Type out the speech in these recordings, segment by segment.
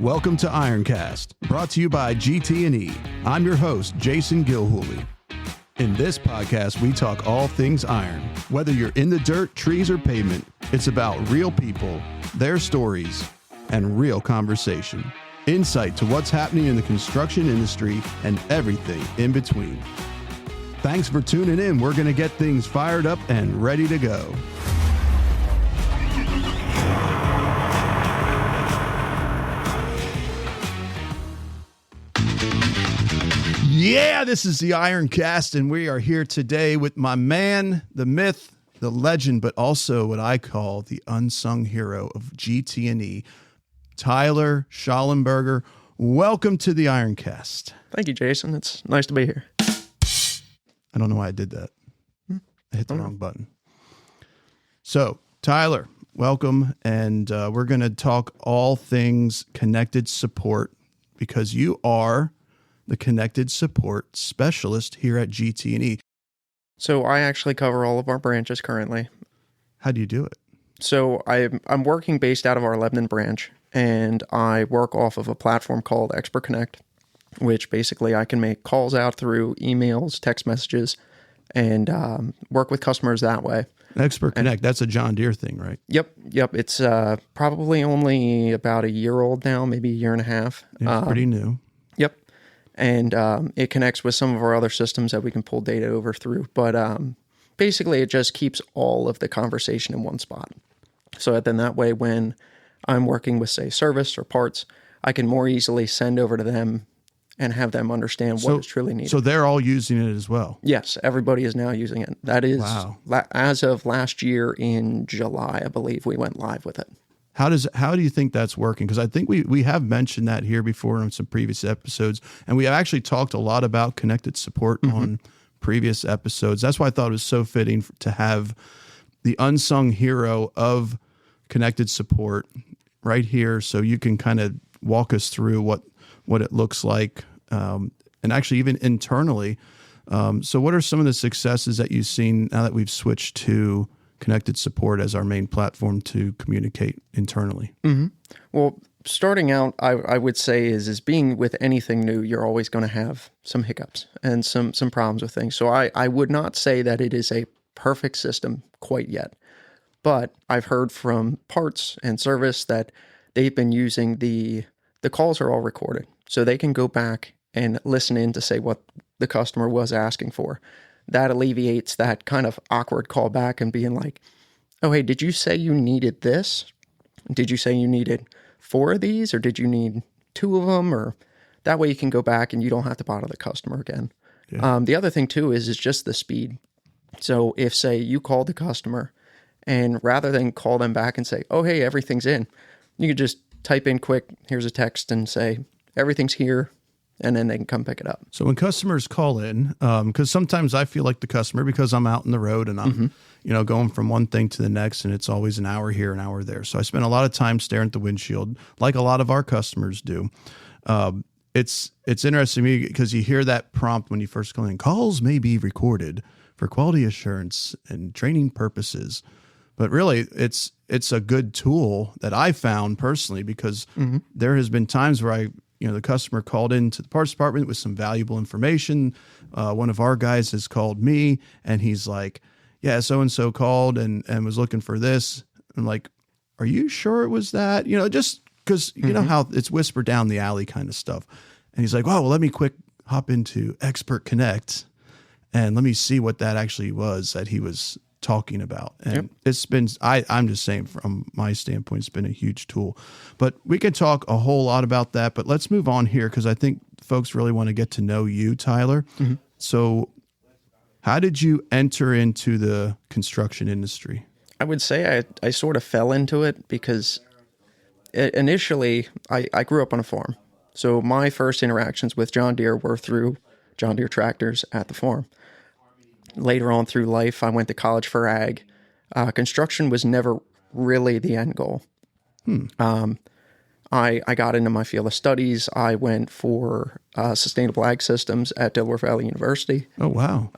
Welcome to IronCast, brought to you by GT&E. I'm your host, Jason Gilhooly. In this podcast, we talk all things iron. Whether you're in the dirt, trees, or pavement, it's about real people, their stories, and real conversation. Insight to what's happening in the construction industry and everything in between. Thanks for tuning in. We're going to get things fired up and ready to go. Yeah, this is the IronCast, and we are here today with my man, the myth, the legend, but also what I call the unsung hero of GT&E, Tyler Shollenberger. Welcome to the IronCast. Thank you, Jason. It's nice to be here. I don't know why I did that. I hit the wrong button. So, Tyler, welcome, and we're going to talk all things connected support because you are the connected support specialist here at GT&E. So I actually cover all of our branches currently. How do you do it? So I'm working based out of our Lebanon branch, and I work off of a platform called Expert Connect, which basically I can make calls out through emails, text messages, and work with customers that way. Expert Connect, that's a John Deere thing, right? Yep. It's probably only about a year old now, maybe a year and a half. Yeah, it's pretty new. Yep. And it connects with some of our other systems that we can pull data over through. But basically, it just keeps all of the conversation in one spot. So then that way, when I'm working with, say, service or parts, I can more easily send over to them and have them understand what is truly needed. So they're all using it as well? Yes, everybody is now using it. That is, as of last year in July, I believe, we went live with it. How do you think that's working? Because I think we have mentioned that here before in some previous episodes, and we have actually talked a lot about connected support on previous episodes. That's why I thought it was so fitting to have the unsung hero of connected support right here, so you can kind of walk us through what it looks like, and actually even internally. So what are some of the successes that you've seen now that we've switched to connected support as our main platform to communicate internally? Well, starting out, I would say is being with anything new, you're always going to have some hiccups and some problems with things. So I would not say that it is a perfect system quite yet, but I've heard from parts and service that they've been using the calls are all recorded, so they can go back and listen in to say what the customer was asking for. That alleviates that kind of awkward callback and being like, oh, hey, did you say you needed this? Did you say you needed 4 of these, or did you need 2 of them? Or that way you can go back and you don't have to bother the customer again. Yeah. The other thing too is just the speed. So if, say, you called the customer and rather than call them back and say, oh, hey, everything's in, you could just type in quick, here's a text and say, everything's here. And then they can come pick it up. So when customers call in, because sometimes I feel like the customer, because I'm out in the road and I'm, going from one thing to the next, and it's always an hour here, an hour there. So I spend a lot of time staring at the windshield, like a lot of our customers do. It's interesting to me because you hear that prompt when you first call in. Calls may be recorded for quality assurance and training purposes, but really it's a good tool that I found personally because there has been times where the customer called into the parts department with some valuable information. One of our guys has called me and he's like, yeah, so-and-so called and was looking for this. I'm like, are you sure it was that? Just because you know how it's whispered down the alley kind of stuff. And he's like, well, let me quick hop into Expert Connect and let me see what that actually was that he was talking about. And it's been, I'm just saying from my standpoint, it's been a huge tool, but we could talk a whole lot about that, but let's move on here. Cause I think folks really want to get to know you, Tyler. So how did you enter into the construction industry? I would say I sort of fell into it because initially I grew up on a farm. So my first interactions with John Deere were through John Deere tractors at the farm. Later on through life, I went to college for ag. Construction was never really the end goal. I got into my field of studies. I went for sustainable ag systems at Delaware Valley University. Oh, wow.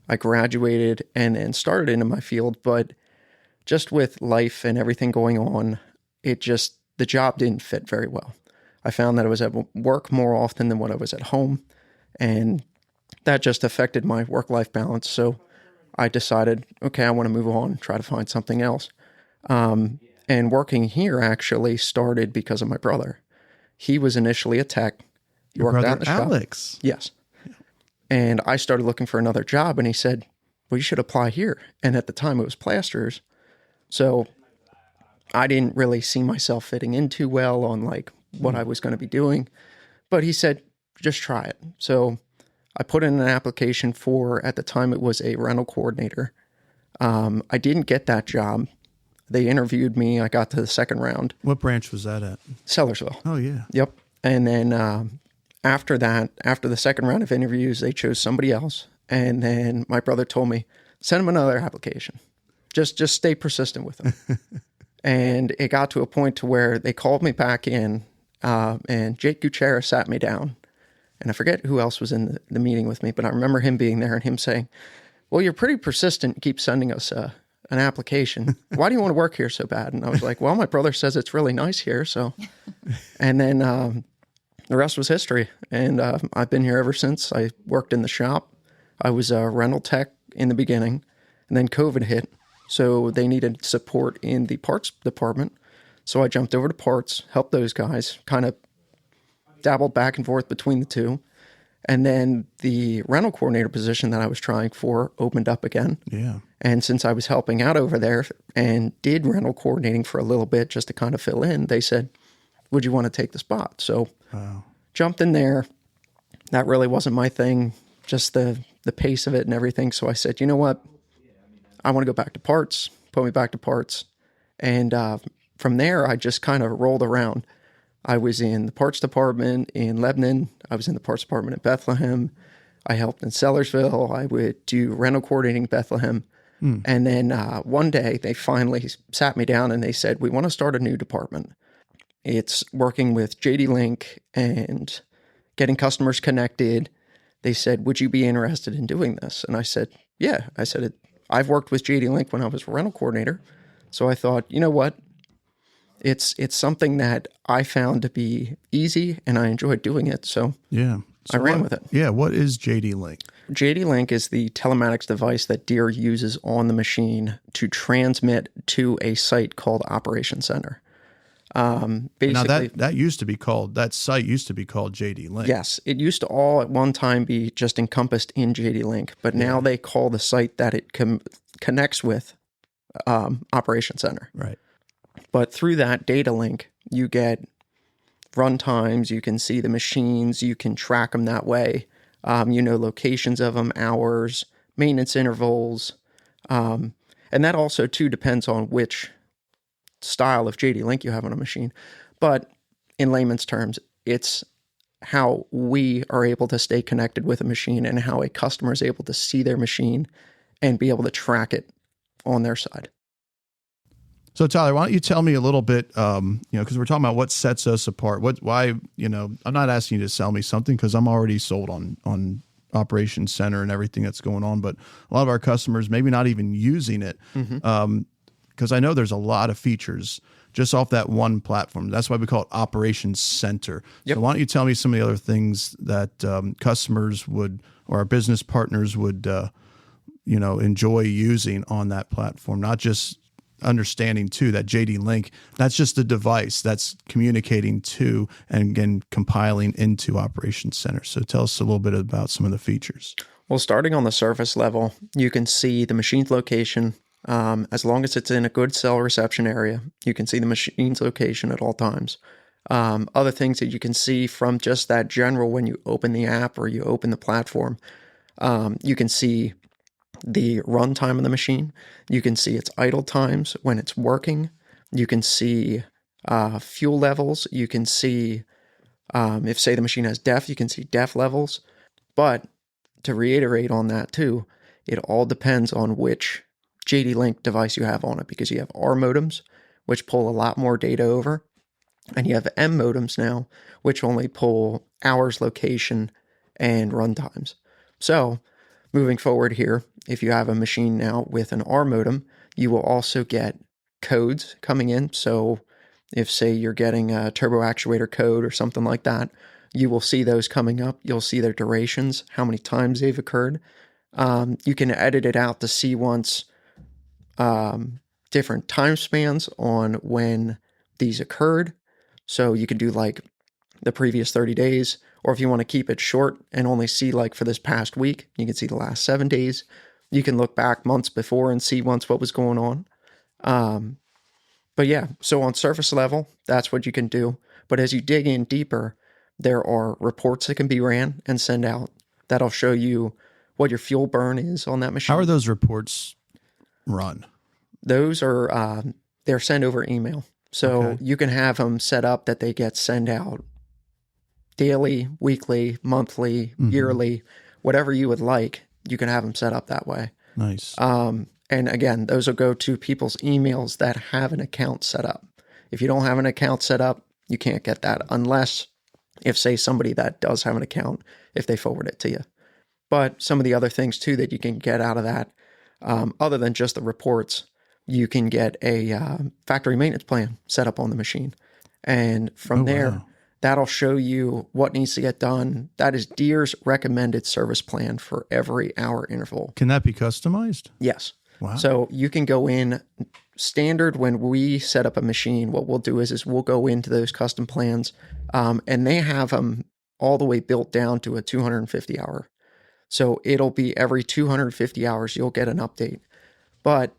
I graduated and started into my field, but just with life and everything going on, it just the job didn't fit very well. I found that I was at work more often than when I was at home, and that just affected my work-life balance. So I decided, okay, I want to move on, try to find something else. And working here actually started because of my brother. He was initially a tech. He Your worked brother out in the shop. Alex. Yes. And I started looking for another job, and he said, well, you should apply here. And at the time it was plasters. So I didn't really see myself fitting in too well on like what I was going to be doing. But he said, just try it. So I put in an application for, at the time it was a rental coordinator. I didn't get that job. They interviewed me. I got to the second round. What branch was that at? Sellersville. Oh, yeah. Yep. And then after that, after the second round of interviews, they chose somebody else. And then my brother told me, send him another application. Just stay persistent with him. And it got to a point to where they called me back in, and Jake Gutierrez sat me down. And I forget who else was in the meeting with me, but I remember him being there and him saying, well, you're pretty persistent. Keep sending us an application. Why do you want to work here so bad? And I was like, well, my brother says it's really nice here. So, and then the rest was history. And I've been here ever since. I worked in the shop. I was a rental tech in the beginning, and then COVID hit. So they needed support in the parts department. So I jumped over to parts, helped those guys, kind of dabbled back and forth between the two. And then the rental coordinator position that I was trying for opened up again. Yeah. And since I was helping out over there and did rental coordinating for a little bit just to kind of fill in, they said, would you want to take the spot? So jumped in there. That really wasn't my thing, just the pace of it and everything. So I said, you know what? I want to go back to parts, put me back to parts. And from there, I just kind of rolled around. I was in the parts department in Lebanon. I was in the parts department in Bethlehem. I helped in Sellersville. I would do rental coordinating in Bethlehem. And then one day they finally sat me down and they said, we want to start a new department. It's working with JDLink and getting customers connected. They said, would you be interested in doing this? And I said, yeah. I said, I've worked with JDLink when I was a rental coordinator. So I thought, you know what? It's something that I found to be easy and I enjoyed doing it. So yeah. So I ran with it. Yeah. What is JDLink? JDLink is the telematics device that Deere uses on the machine to transmit to a site called Operations Center. Basically, now that used to be called, that site used to be called JDLink. Yes. It used to all at one time be just encompassed in JDLink, but now they call the site that it connects with Operations Center. Right. But through that data link, you get run times, you can see the machines, you can track them that way. Locations of them, hours, maintenance intervals. And that also, too, depends on which style of JDLink you have on a machine. But in layman's terms, it's how we are able to stay connected with a machine and how a customer is able to see their machine and be able to track it on their side. So Tyler, why don't you tell me a little bit, because we're talking about what sets us apart. I'm not asking you to sell me something because I'm already sold on Operations Center and everything that's going on, but a lot of our customers maybe not even using it because I know there's a lot of features just off that one platform. That's why we call it Operations Center. Yep. So why don't you tell me some of the other things that customers would, or our business partners would, enjoy using on that platform, not just understanding too that JDLink, that's just a device that's communicating to and again compiling into Operations Center. So tell us a little bit about some of the features. Well, starting on the surface level, you can see the machine's location. As long as it's in a good cell reception area, you can see the machine's location at all times. Other things that you can see from just that general when you open the app or you open the platform, you can see the runtime of the machine. You can see its idle times when it's working. You can see fuel levels. You can see, if say the machine has DEF, you can see DEF levels. But to reiterate on that too, it all depends on which JDLink device you have on it, because you have R modems, which pull a lot more data over, and you have M modems now, which only pull hours, location, and run times. So moving forward here, if you have a machine now with an R modem, you will also get codes coming in. So If, say, you're getting a turbo actuator code or something like that, you will see those coming up. You'll see their durations, how many times they've occurred. You can edit it out to see once different time spans on when these occurred. So you can do like the previous 30 days, or if you want to keep it short and only see like for this past week, you can see the last 7 days. You can look back months before and see once what was going on. But yeah, so on surface level, that's what you can do. But as you dig in deeper, there are reports that can be ran and send out that'll show you what your fuel burn is on that machine. How are those reports run? Those are, they're sent over email. So you can have them set up that they get sent out daily, weekly, monthly, yearly, whatever you would like. You can have them set up that way. Nice. And again, those will go to people's emails that have an account set up. If you don't have an account set up, you can't get that unless if, say, somebody that does have an account, if they forward it to you. But some of the other things too that you can get out of that, other than just the reports, you can get a factory maintenance plan set up on the machine. And from there, that'll show you what needs to get done. That is Deere's recommended service plan for every hour interval. Can that be customized? Yes. Wow. So you can go in standard when we set up a machine. What we'll do is we'll go into those custom plans, and they have them all the way built down to a 250 hour. So it'll be every 250 hours you'll get an update. But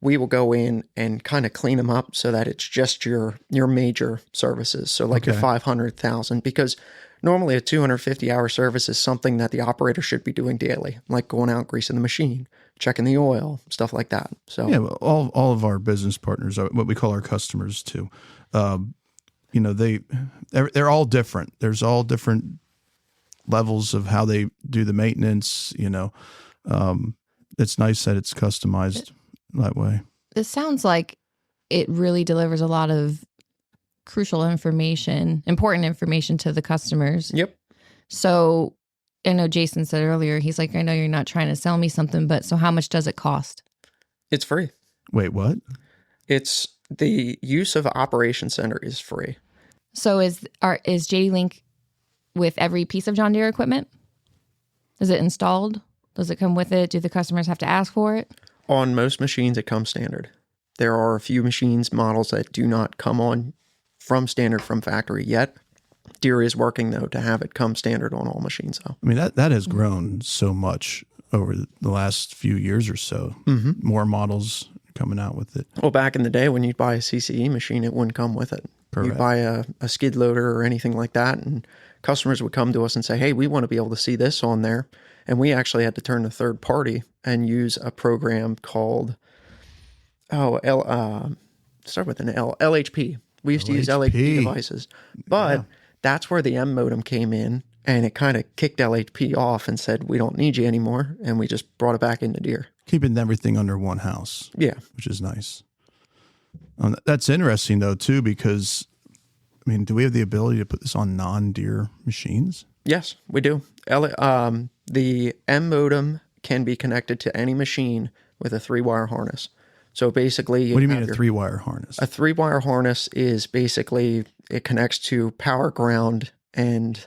we will go in and kind of clean them up so that it's just your major services. So like your 500,000, because normally a 250 hour service is something that the operator should be doing daily, like going out, greasing the machine, checking the oil, stuff like that. So yeah, well, all of our business partners are what we call our customers too. You know, they're all different. There's all different levels of how they do the maintenance. You know, it's nice that it's customized that way. This sounds like it really delivers a lot of crucial information, important information to the customers. Yep. So I know Jason said earlier, he's like, I know you're not trying to sell me something, but so how much does it cost? It's free. Wait, what? It's the use of Operation Center is free. So is JDLink with every piece of John Deere equipment? Is it installed? Does it come with it? Do the customers have to ask for it? On most machines, it comes standard. There are a few models that do not come on from standard from factory yet. Deere is working, though, to have it come standard on all machines, though. I mean, that has grown so much over the last few years or so. Mm-hmm. More models coming out with it. Well, back in the day, when you'd buy a CCE machine, it wouldn't come with it. Correct. You'd buy a skid loader or anything like that, and customers would come to us and say, hey, we want to be able to see this on there. And we actually had to turn to third party and use a program called, start with an L, LHP. We used to use LHP devices. But that's where the M modem came in, and it kind of kicked LHP off and said, we don't need you anymore. And we just brought it back into Deere. Keeping everything under one house. Yeah. Which is nice. That's interesting, though, too, because, I mean, do we have the ability to put this on non-Deere machines? Yes, we do. The M modem can be connected to any machine with a 3-wire harness. So basically, what do you mean a 3-wire harness? A 3-wire harness is basically it connects to power, ground, and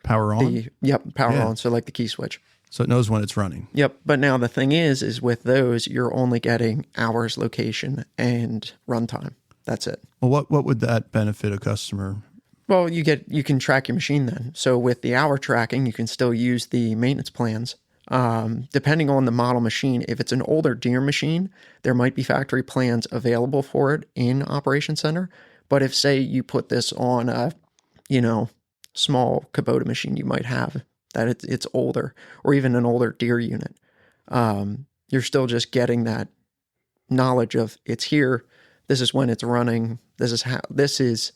power on. Power on. So like the key switch. So it knows when it's running. Yep. But now the thing is with those, you're only getting hours, location, and runtime. That's it. Well, what would that benefit a customer? Well, you can track your machine then. So with the hour tracking, you can still use the maintenance plans. Depending on the model machine, if it's an older Deere machine, there might be factory plans available for it in Operation Center. But if, say, you put this on a, small Kubota machine you might have, that it's older, or even an older Deere unit, you're still just getting that knowledge of it's here. This is when it's running. This is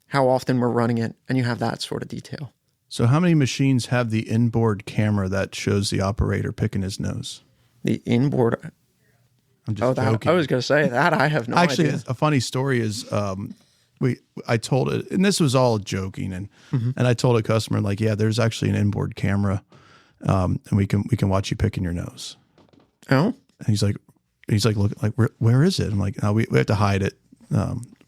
how often we're running it, and you have that sort of detail. So how many machines have the inboard camera that shows the operator picking his nose? The inboard? I'm just joking. I was going to say that. I have no idea. Actually, a funny story is I told it, and this was all joking, and I told a customer, like, yeah, there's actually an inboard camera, and we can watch you picking your nose. Oh? And he's like, look, like, where is it? I'm like, no, we have to hide it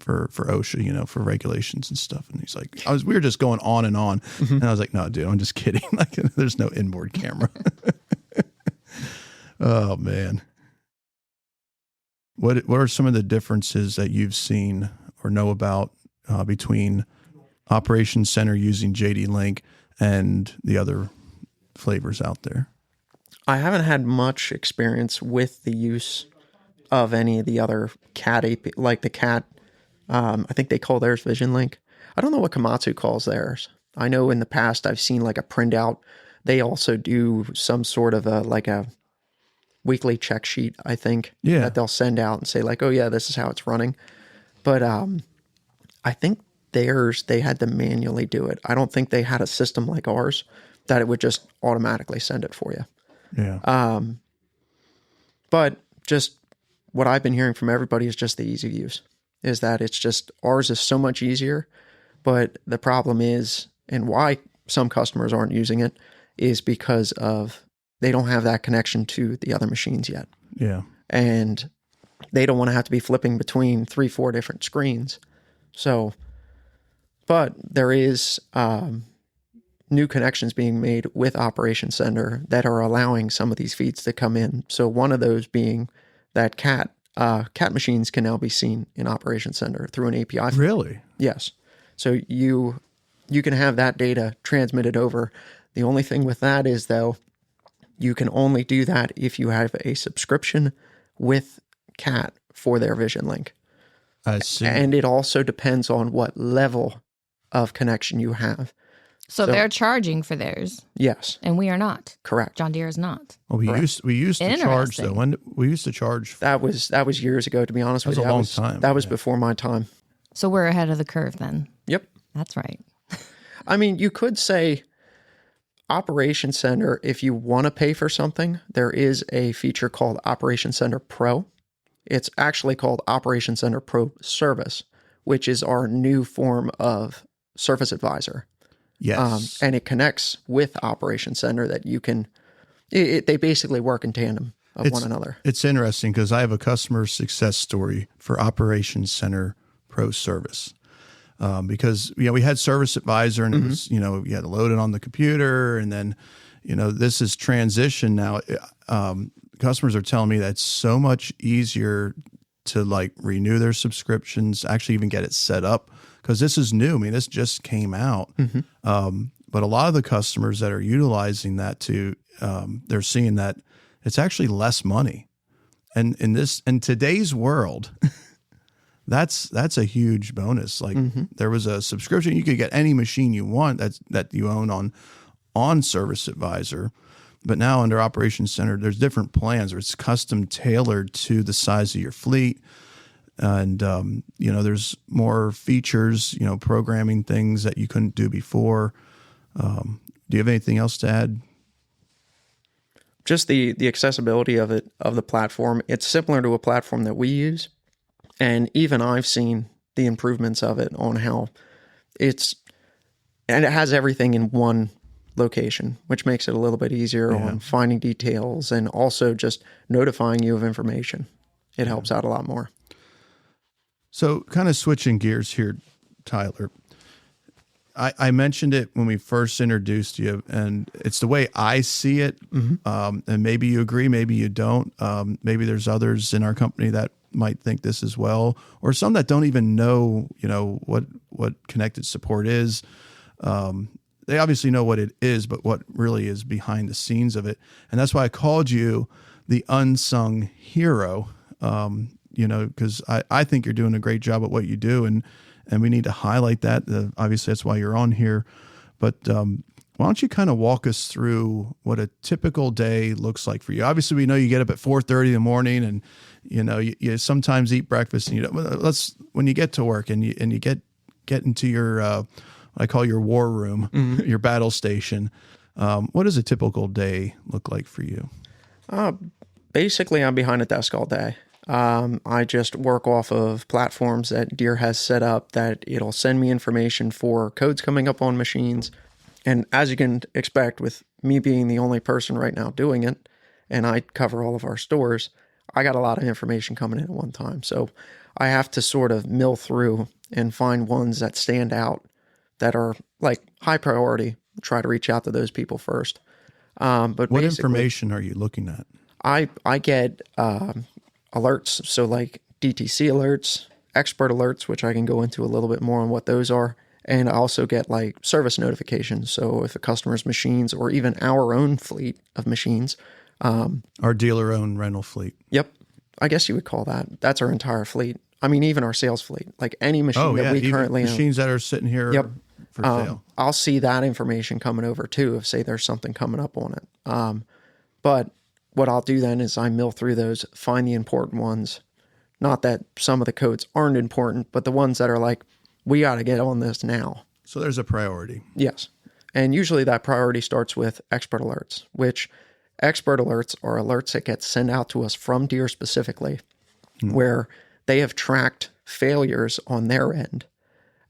for OSHA, for regulations and stuff. And he's like, we were just going on and on. Mm-hmm. And I was like, no, dude, I'm just kidding. Like, there's no inboard camera. Oh man. What are some of the differences that you've seen or know about between Operations Center using JDLink and the other flavors out there? I haven't had much experience with the use of any of the other CAT AP, like the CAT. I think they call theirs VisionLink. I don't know what Komatsu calls theirs. I know in the past I've seen like a printout. They also do some sort of a weekly check sheet, I think, that they'll send out and say like, oh yeah, this is how it's running. But I think theirs, they had to manually do it. I don't think they had a system like ours that it would just automatically send it for you. Yeah. But just what I've been hearing from everybody is just the ease of use, is that it's just, ours is so much easier. But the problem is, and why some customers aren't using it, is because of they don't have that connection to the other machines yet. Yeah. And they don't want to have to be flipping between 3-4 different screens. So, but there is new connections being made with Operations Center that are allowing some of these feeds to come in. So one of those being that CAT machines can now be seen in Operations Center through an API. Really? Yes. So you can have that data transmitted over. The only thing with that is, though, you can only do that if you have a subscription with CAT for their VisionLink. I see. And it also depends on what level of connection you have. So they're charging for theirs. Yes. And we are not. Correct. John Deere is not. Well, we used to charge though. When we used to charge. That was years ago, to be honest with you. That was a long time. That was before my time. So we're ahead of the curve then. Yep. That's right. I mean, you could say Operations Center, if you want to pay for something, there is a feature called Operations Center Pro. It's actually called Operations Center Pro Service, which is our new form of Service Advisor. Yes. And it connects with Operations Center that you can, they basically work in tandem of one another. It's interesting because I have a customer success story for Operations Center Pro Service. Because, we had Service Advisor and it was, you had to load it on the computer and then, this is transition now. Customers are telling me that it's so much easier to like renew their subscriptions, actually even get it set up because this is new. I mean, this just came out. But a lot of the customers that are utilizing that they're seeing that it's actually less money. And in today's world, that's a huge bonus. Like there was a subscription, you could get any machine you want that you own on Service Advisor. But now under Operations Center, there's different plans where it's custom tailored to the size of your fleet. And, there's more features, programming things that you couldn't do before. Do you have anything else to add? Just the accessibility of the platform. It's similar to a platform that we use. And even I've seen the improvements of it on how and it has everything in one location, which makes it a little bit easier on finding details and also just notifying you of information. It helps out a lot more. So kind of switching gears here, Tyler, I mentioned it when we first introduced you, and it's the way I see it. And maybe you agree, maybe you don't. Maybe there's others in our company that might think this as well, or some that don't even know, what connected support is. They obviously know what it is, but what really is behind the scenes of it. And that's why I called you the unsung hero, because I think you're doing a great job at what you do. And we need to highlight that. Obviously, that's why you're on here. But why don't you kind of walk us through what a typical day looks like for you? Obviously, we know you get up at 4:30 in the morning and, you sometimes eat breakfast. And when you get to work and you get into your I call your war room, your battle station. What does a typical day look like for you? Basically, I'm behind a desk all day. I just work off of platforms that Deere has set up that it'll send me information for codes coming up on machines. And as you can expect, with me being the only person right now doing it, and I cover all of our stores, I got a lot of information coming in at one time. So I have to sort of mill through and find ones that stand out that are like high priority. Try to reach out to those people first. But what information are you looking at? I get alerts, so like DTC alerts, expert alerts, which I can go into a little bit more on what those are. And I also get like service notifications. So if a customer's machines or even our own fleet of machines. Our dealer-owned rental fleet. Yep. I guess you would call that. That's our entire fleet. I mean, even our sales fleet, like any machine that we currently own. Machines that are sitting here for sale. I'll see that information coming over too, if say there's something coming up on it. But what I'll do then is I mill through those, find the important ones. Not that some of the codes aren't important, but the ones that are like, we got to get on this now. So there's a priority. Yes. And usually that priority starts with expert alerts, which expert alerts are alerts that get sent out to us from Deere specifically, where they have tracked failures on their end.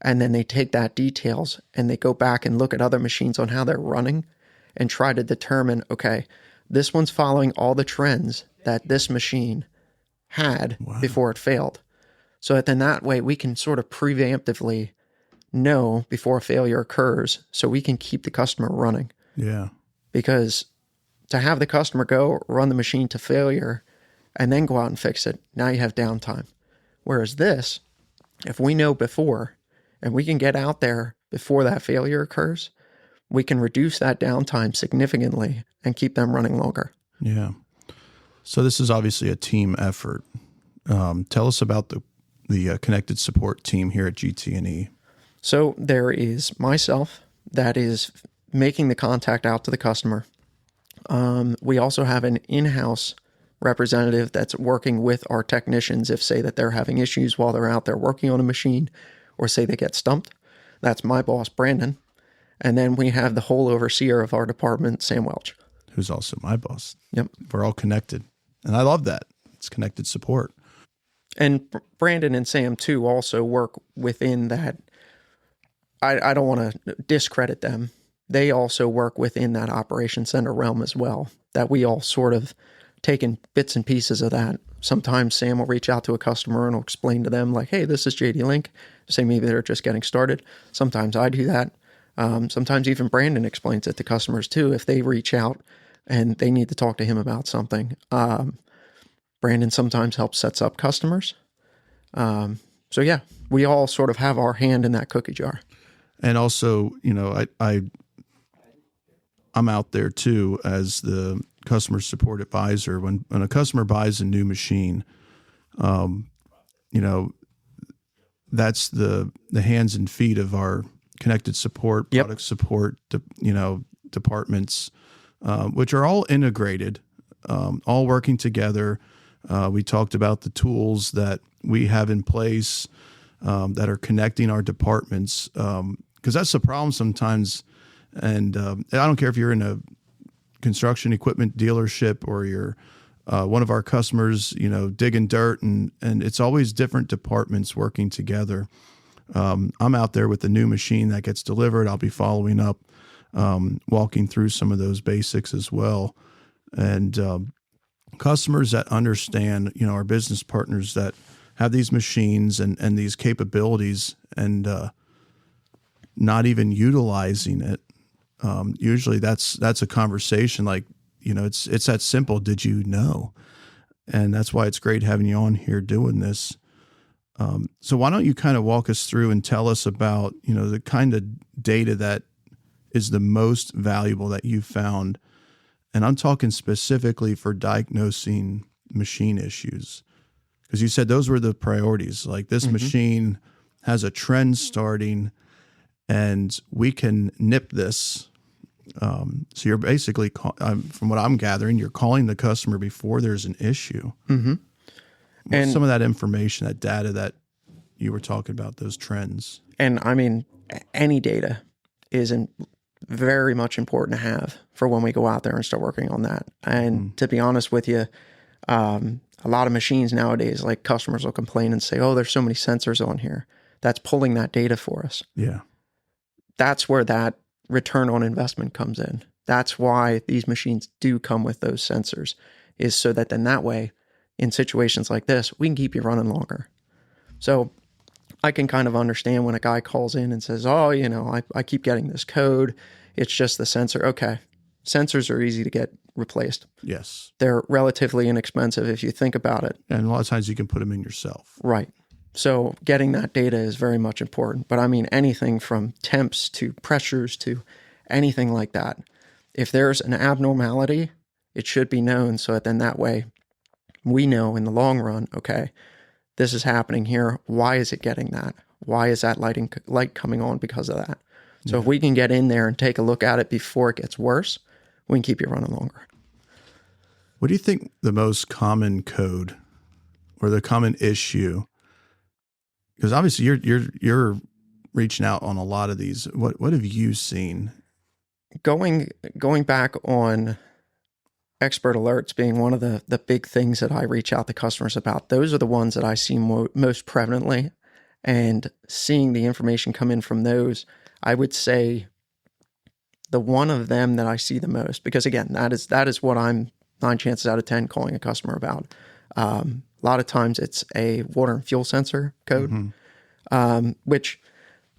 And then they take that details and they go back and look at other machines on how they're running and try to determine, okay, this one's following all the trends that this machine had before it failed. So that then that way we can sort of preemptively know before a failure occurs so we can keep the customer running. Yeah. Because to have the customer go run the machine to failure and then go out and fix it, now you have downtime. Whereas this, if we know before and we can get out there before that failure occurs, we can reduce that downtime significantly and keep them running longer. Yeah. So this is obviously a team effort. Tell us about the connected support team here at GT&E. So there is myself that is making the contact out to the customer. We also have an in-house representative that's working with our technicians if say that they're having issues while they're out there working on a machine or say they get stumped. That's my boss, Brandon. And then we have the whole overseer of our department, Sam Welch. Who's also my boss. Yep. We're all connected. And I love that. It's connected support. And Brandon and Sam, too, also work within that. I don't want to discredit them. They also work within that operation center realm as well, that we all sort of taken bits and pieces of that. Sometimes Sam will reach out to a customer and will explain to them like, hey, this is JDLink. Say maybe they're just getting started. Sometimes I do that. Sometimes even Brandon explains it to customers too if they reach out and they need to talk to him about something. Brandon sometimes helps sets up customers. So yeah, we all sort of have our hand in that cookie jar. And also, you know, I'm out there too as the customer support advisor. When a customer buys a new machine, you know, that's the hands and feet of our connected support, product support, you know, departments, which are all integrated, all working together. We talked about the tools that we have in place that are connecting our departments, because that's the problem sometimes. And I don't care if you're in a construction equipment dealership or you're one of our customers, you know, digging dirt, and it's always different departments working together. I'm out there with the new machine that gets delivered. I'll be following up, walking through some of those basics as well. And customers that understand, you know, our business partners that have these machines and these capabilities and not even utilizing it. Usually that's a conversation like, you know, it's that simple. Did you know? And that's why it's great having you on here doing this. So why don't you kind of walk us through and tell us about, you know, the kind of data that is the most valuable that you found. And I'm talking specifically for diagnosing machine issues, because you said those were the priorities. Like this machine has a trend starting and we can nip this. So you're basically, from what I'm gathering, you're calling the customer before there's an issue. Mm-hmm. And some of that information, that data that you were talking about, those trends. And I mean, any data isn't very much important to have for when we go out there and start working on that. And to be honest with you, a lot of machines nowadays, like customers will complain and say, oh, there's so many sensors on here. That's pulling that data for us. Yeah. That's where that return on investment comes in. That's why these machines do come with those sensors, is so that then that way, in situations like this, we can keep you running longer. So I can kind of understand when a guy calls in and says, oh, I keep getting this code. It's just the sensor. Okay. Sensors are easy to get replaced. Yes. They're relatively inexpensive if you think about it. And a lot of times you can put them in yourself. Right. So getting that data is very much important. But I mean, anything from temps to pressures to anything like that. If there's an abnormality, it should be known. So then that way we know in the long run, okay, this is happening here. Why is it getting that? Why is that light coming on because of that? So if we can get in there and take a look at it before it gets worse, we can keep you running longer. What do you think the most common code or the common issue? Because obviously you're reaching out on a lot of these. What have you seen? Going back on expert alerts being one of the big things that I reach out to customers about. Those are the ones that I see most prevalently, and seeing the information come in from those, I would say the one of them that I see the most, because again, that is what I'm 9 chances out of 10 calling a customer about. A lot of times it's a water and fuel sensor code, which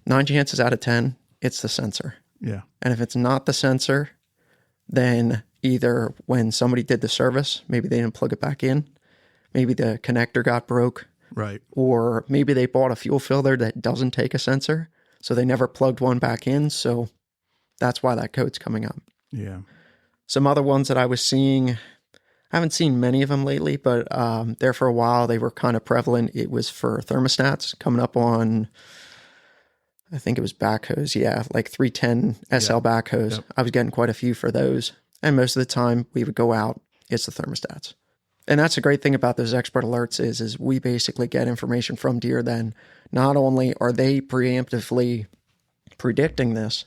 9 chances out of 10, it's the sensor. Yeah. And if it's not the sensor, then either when somebody did the service, maybe they didn't plug it back in, maybe the connector got broke, right? Or maybe they bought a fuel filter that doesn't take a sensor, so they never plugged one back in, so that's why that code's coming up. Yeah. Some other ones that I was seeing, I haven't seen many of them lately, but there for a while they were kind of prevalent. It was for thermostats coming up on, I think it was backhoes, like 310 SL backhoes. Yep. I was getting quite a few for those. And most of the time we would go out, it's the thermostats. And that's the great thing about those expert alerts is we basically get information from Deere then. Not only are they preemptively predicting this,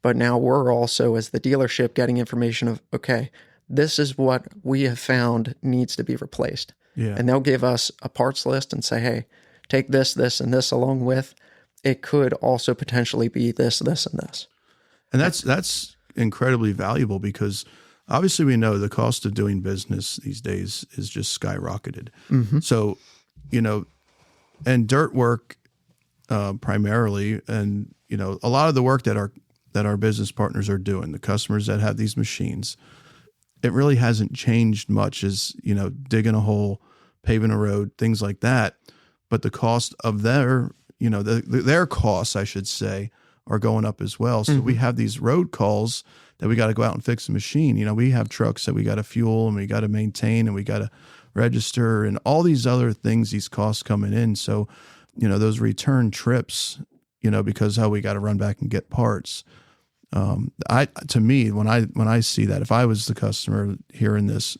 but now we're also, as the dealership, getting information of, okay, this is what we have found needs to be replaced. Yeah. And they'll give us a parts list and say, hey, take this, this, and this along with. It could also potentially be this, this, and this. And that's incredibly valuable because obviously we know the cost of doing business these days is just skyrocketed. Mm-hmm. So, and dirt work primarily, and, a lot of the work that our business partners are doing, the customers that have these machines, it really hasn't changed much as, digging a hole, paving a road, things like that. But the cost of their costs, I should say, are going up as well. So we have these road calls that we got to go out and fix a machine. We have trucks that we got to fuel and we got to maintain and we got to register and all these other things, these costs coming in. So, those return trips, because how we got to run back and get parts. To me, when I see that, if I was the customer hearing this,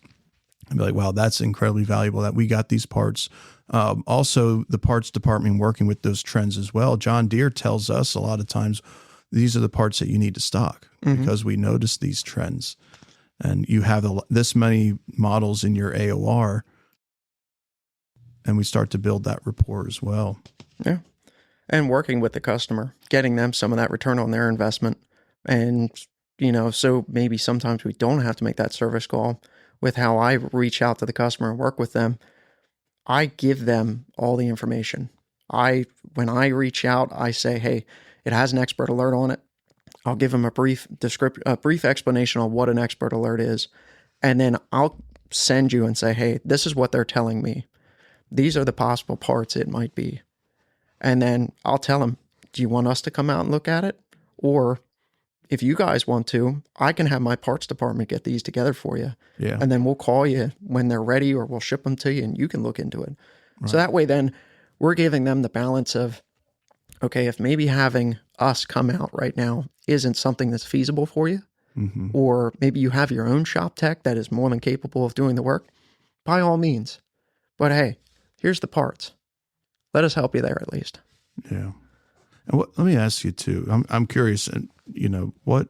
I'd be like, wow, that's incredibly valuable that we got these parts. Also, the parts department working with those trends as well. John Deere tells us a lot of times these are the parts that you need to stock because we notice these trends. And you have this many models in your AOR, and we start to build that rapport as well. Yeah. And working with the customer, getting them some of that return on their investment. And, so maybe sometimes we don't have to make that service call. With how I reach out to the customer and work with them, I give them all the information. When I reach out, I say, hey, it has an expert alert on it. I'll give them a brief explanation on what an expert alert is. And then I'll send you and say, hey, this is what they're telling me. These are the possible parts it might be. And then I'll tell them, do you want us to come out and look at it? Or if you guys want to, I can have my parts department get these together for you. Yeah. And then we'll call you when they're ready, or we'll ship them to you and you can look into it. Right. So that way then we're giving them the balance of, okay, if maybe having us come out right now isn't something that's feasible for you, or maybe you have your own shop tech that is more than capable of doing the work, by all means. But hey, here's the parts. Let us help you there at least. Yeah. And let me ask you too. I'm curious, and what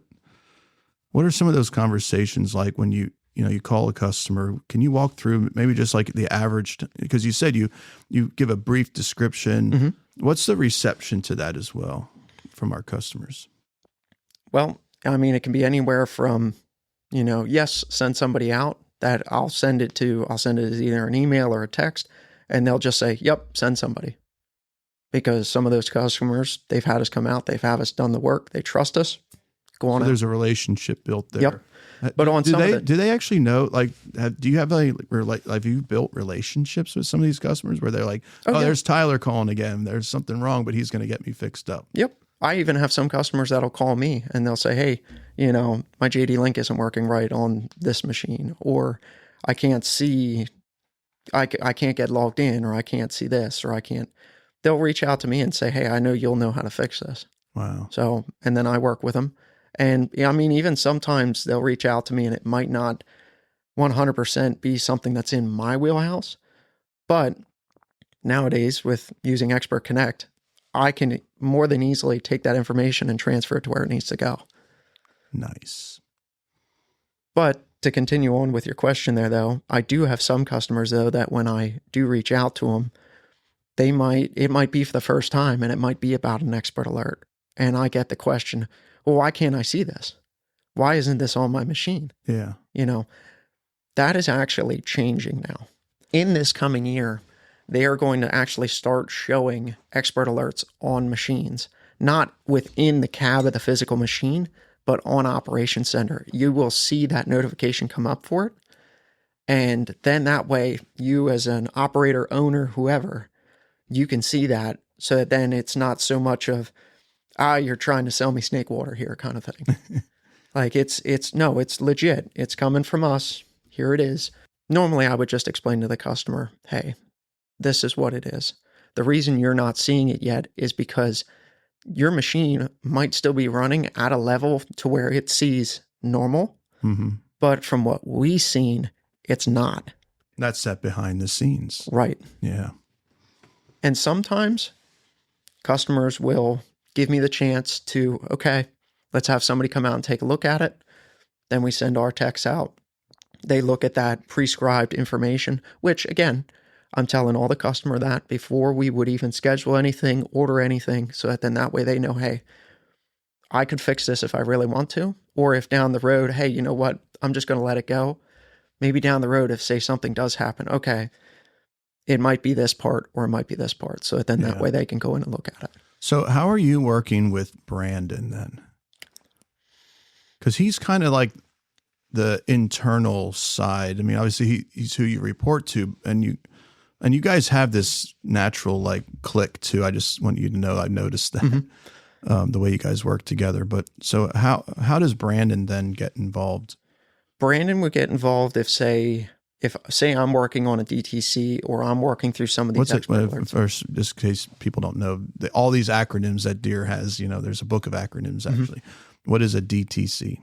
are some of those conversations like when you call a customer? Can you walk through maybe just like the average? Because you said you give a brief description. What's the reception to that as well from our customers? Well, I mean, it can be anywhere from, yes, send somebody out that I'll send it as either an email or a text, and they'll just say, yep, send somebody. because some of those customers, they've had us come out, they've had us done the work, they trust us. Go on So out. there's a relationship built there. Yep. But on some of the, do they actually know, like, do you have have you built relationships with some of these customers where they're like, yeah. there's Tyler calling again. There's something wrong, but he's going to get me fixed up. Yep. I even have some customers that'll call me and they'll say, hey, my JDLink isn't working right on this machine, or I can't see, I can't get logged in, or I can't see this, or they'll reach out to me and say, hey, I know you'll know how to fix this. Wow. So, and then I work with them. And I mean, even sometimes they'll reach out to me and it might not 100% be something that's in my wheelhouse. But nowadays with using Expert Connect, I can more than easily take that information and transfer it to where it needs to go. Nice. But to continue on with your question there, though, I do have some customers, though, that when I do reach out to them, it might be for the first time and it might be about an expert alert. And I get the question, well, why can't I see this? Why isn't this on my machine? Yeah. That is actually changing now. In this coming year, they are going to actually start showing expert alerts on machines, not within the cab of the physical machine, but on Operations Center. You will see that notification come up for it. And then that way, you as an operator, owner, whoever, you can see that, so that then it's not so much of, you're trying to sell me snake water here kind of thing. Like it's legit. It's coming from us. Here it is. Normally I would just explain to the customer, hey, this is what it is. The reason you're not seeing it yet is because your machine might still be running at a level to where it sees normal, but from what we've seen, it's not. That's that behind the scenes. Right. Yeah. And sometimes customers will give me the chance to, okay, let's have somebody come out and take a look at it. Then we send our techs out. They look at that prescribed information, which again, I'm telling all the customer that before we would even schedule anything, order anything, so that then that way they know, hey, I could fix this if I really want to, or if down the road, hey, you know what, I'm just going to let it go. Maybe down the road, if say something does happen, okay, it might be this part or it might be this part. So that then that way they can go in and look at it. So how are you working with Brandon then? Because he's kind of like the internal side. I mean, obviously he's who you report to, and you guys have this natural like click too. I just want you to know I've noticed that the way you guys work together. But so how does Brandon then get involved? Brandon would get involved if say I'm working on a DTC or I'm working through some of these First, just in case people don't know, all these acronyms that Deere has, there's a book of acronyms actually. What is a DTC?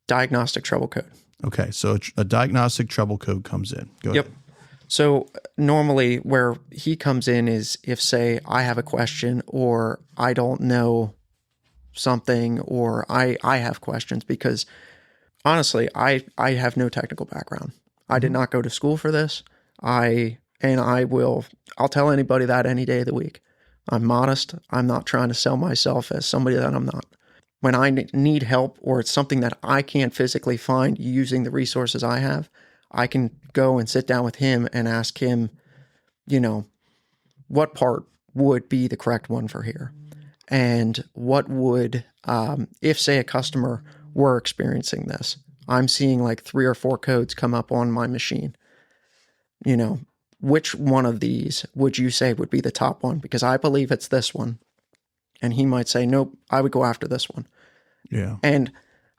Diagnostic trouble code. Okay. So a diagnostic trouble code comes in. Go ahead. So normally where he comes in is if say I have a question or I don't know something or I have questions, because honestly, I have no technical background. I did not go to school for this. I'll tell anybody that any day of the week. I'm modest. I'm not trying to sell myself as somebody that I'm not. When I need help or it's something that I can't physically find using the resources I have, I can go and sit down with him and ask him, what part would be the correct one for here? And what would, if say a customer were experiencing this, I'm seeing like 3 or 4 codes come up on my machine. Which one of these would you say would be the top one? Because I believe it's this one. And he might say, nope, I would go after this one. Yeah. And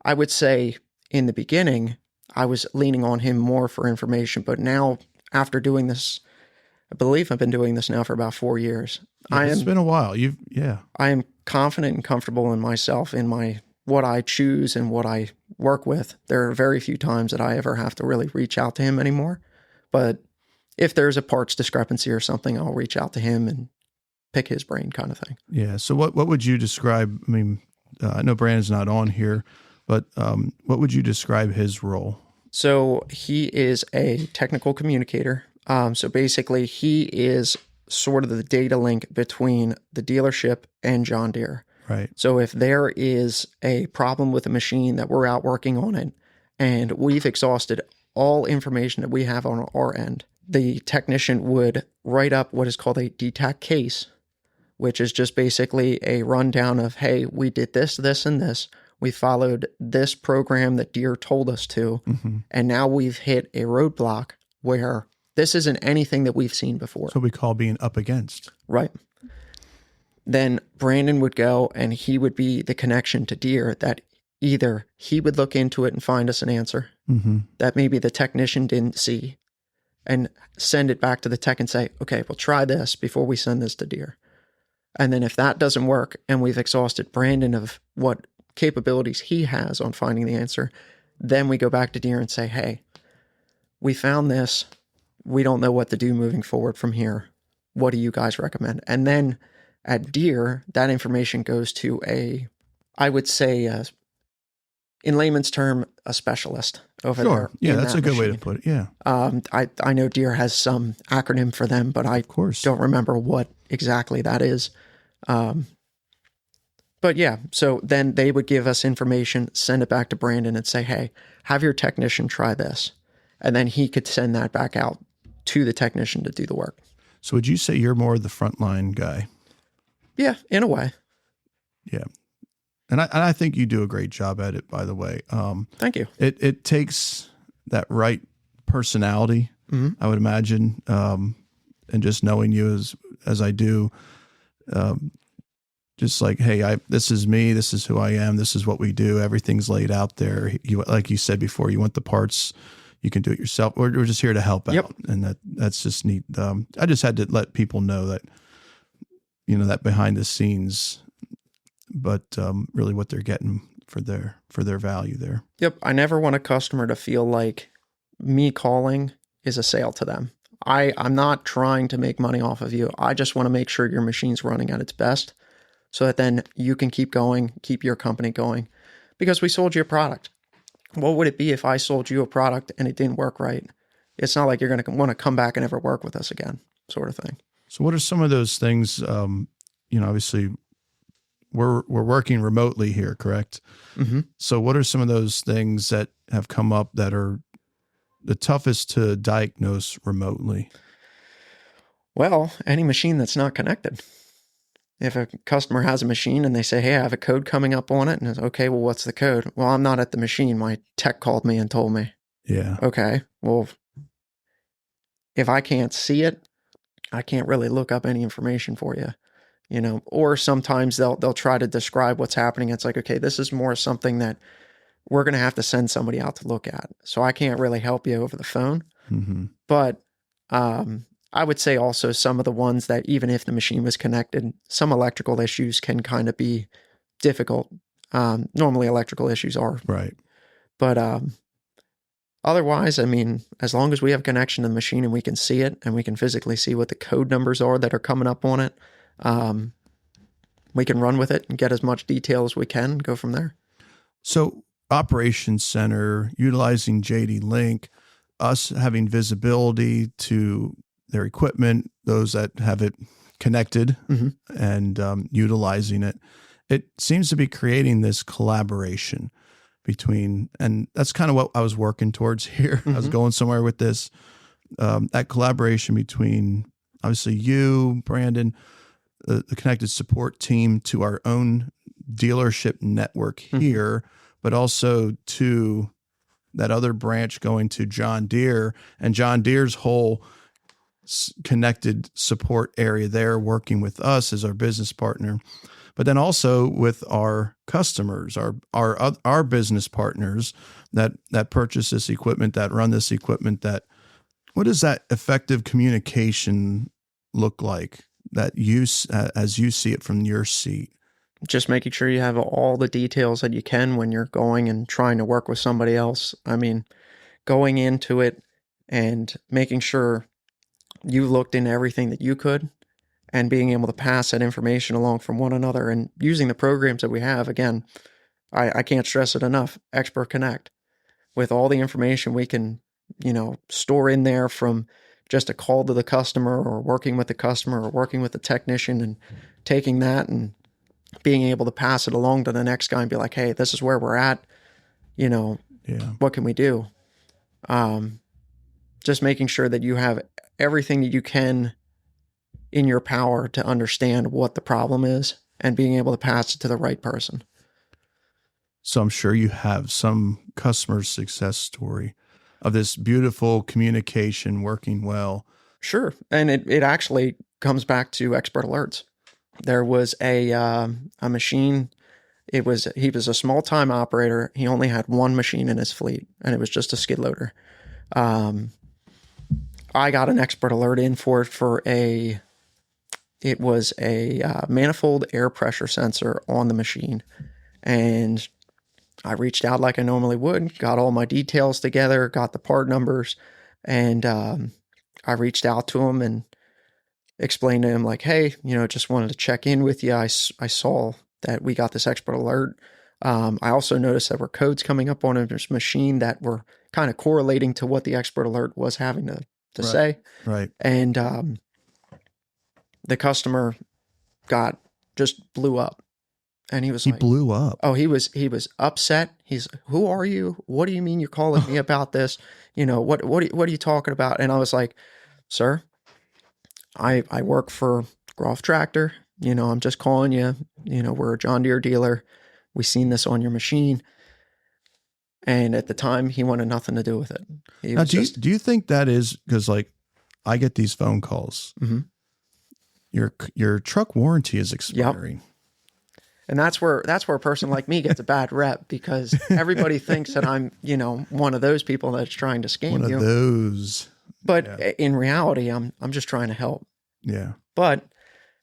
I would say in the beginning, I was leaning on him more for information. But now after doing this, I believe I've been doing this now for about 4 years. Yeah, it's been a while. I am confident and comfortable in myself, in what I choose and what I work with. There are very few times that I ever have to really reach out to him anymore. But if there's a parts discrepancy or something, I'll reach out to him and pick his brain kind of thing. Yeah. So what would you describe? I mean, I know Brandon's not on here, but what would you describe his role? So he is a technical communicator. So basically he is sort of the data link between the dealership and John Deere. Right. So if there is a problem with a machine that we're out working on it, and we've exhausted all information that we have on our end, the technician would write up what is called a DTAC case which is just basically a rundown of, hey, we did this, this, and this. We followed this program that Deere told us to. And now we've hit a roadblock where this isn't anything that we've seen before. So we call being up against. Right. Then Brandon would go and he would be the connection to Deere that either he would look into it and find us an answer that maybe the technician didn't see and send it back to the tech and say, okay, we'll try this before we send this to Deere. And then if that doesn't work and we've exhausted Brandon of what capabilities he has on finding the answer, then we go back to Deere and say, hey, we found this. We don't know what to do moving forward from here. What do you guys recommend? And then at Deere, that information goes to I would say, in layman's term, a specialist over there. Yeah, that's a good way to put it. Yeah. I know Deere has some acronym for them, but I don't remember what exactly that is. But yeah, so then they would give us information, send it back to Brandon and say, hey, have your technician try this. And then he could send that back out to the technician to do the work. So would you say you're more the frontline guy? Yeah, in a way. Yeah. And I think you do a great job at it, by the way. Thank you. It takes that right personality, I would imagine, and just knowing you as I do, just like, hey, this is me, this is who I am, this is what we do, everything's laid out there. You, like you said before, you want the parts, you can do it yourself. We're just here to help out, and that's just neat. I just had to let people know that, that behind the scenes, but really what they're getting for their value there. Yep. I never want a customer to feel like me calling is a sale to them. I'm not trying to make money off of you. I just want to make sure your machine's running at its best so that then you can keep going, keep your company going, because we sold you a product. What would it be if I sold you a product and it didn't work right? It's not like you're going to want to come back and ever work with us again, sort of thing. So what are some of those things, obviously we're working remotely here, correct? So what are some of those things that have come up that are the toughest to diagnose remotely? Well, any machine that's not connected. If a customer has a machine and they say, hey, I have a code coming up on it, and it's okay, well, what's the code? Well, I'm not at the machine. My tech called me and told me. Yeah. Okay. Well, if I can't see it, I can't really look up any information for you, or sometimes they'll try to describe what's happening. It's like, okay, this is more something that we're going to have to send somebody out to look at. So I can't really help you over the phone, but, I would say also some of the ones that even if the machine was connected, some electrical issues can kind of be difficult. Normally electrical issues are. Right. But otherwise, I mean, as long as we have connection to the machine and we can see it and we can physically see what the code numbers are that are coming up on it, we can run with it and get as much detail as we can and go from there. So operations center, utilizing JDLink, us having visibility to their equipment, those that have it connected and utilizing it. It seems to be creating this collaboration between, and that's kind of what I was working towards here. I was going somewhere with this, that collaboration between obviously you, Brandon, the connected support team to our own dealership network here, but also to that other branch going to John Deere and John Deere's whole connected support area there, working with us as our business partner, but then also with our customers, our business partners that purchase this equipment, that run this equipment. What does that effective communication look like that you, as you see it from your seat? Just making sure you have all the details that you can when you're going and trying to work with somebody else. I mean, going into it and making sure you looked into everything that you could and being able to pass that information along from one another and using the programs that we have. Again, I can't stress it enough. Expert Connect, with all the information we can, store in there from just a call to the customer or working with the customer or working with the technician and taking that and being able to pass it along to the next guy and be like, hey, this is where we're at. What can we do? Just making sure that you have everything that you can in your power to understand what the problem is and being able to pass it to the right person. So I'm sure you have some customer success story of this beautiful communication working well. Sure. And it actually comes back to expert alerts. There was a machine. He was a small time operator. He only had one machine in his fleet, and it was just a skid loader. I got an expert alert in for it it was a manifold air pressure sensor on the machine. And I reached out like I normally would, got all my details together, got the part numbers, and I reached out to him and explained to him like, hey, just wanted to check in with you. I saw that we got this expert alert. I also noticed there were codes coming up on his machine that were kind of correlating to what the expert alert was having to say. Right. And the customer just blew up. And he was He blew up. Oh, he was upset. He's like, who are you? What do you mean you're calling me about this? What are you talking about? And I was like, sir, I work for Groff Tractor. I'm just calling you. We're a John Deere dealer. We seen this on your machine. And at the time, he wanted nothing to do with it. Now, do you think that is because, like, I get these phone calls. Mm-hmm. Your truck warranty is expiring. Yep. And that's where a person like me gets a bad rep, because everybody thinks that I'm, one of those people that's trying to scam you. One of those. But in reality, I'm just trying to help. Yeah. But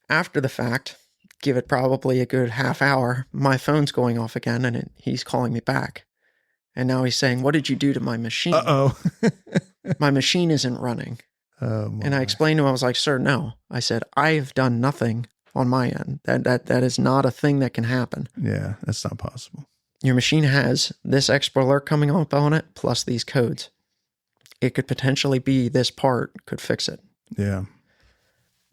after the fact, give it probably a good half hour, my phone's going off again, and he's calling me back. And now he's saying, what did you do to my machine? Uh-oh. My machine isn't running. And I explained to him, I was like, sir, no. I said, I've done nothing on my end. That is not a thing that can happen. Yeah, that's not possible. Your machine has this expert alert coming up on it, plus these codes. It could potentially be this part could fix it. Yeah.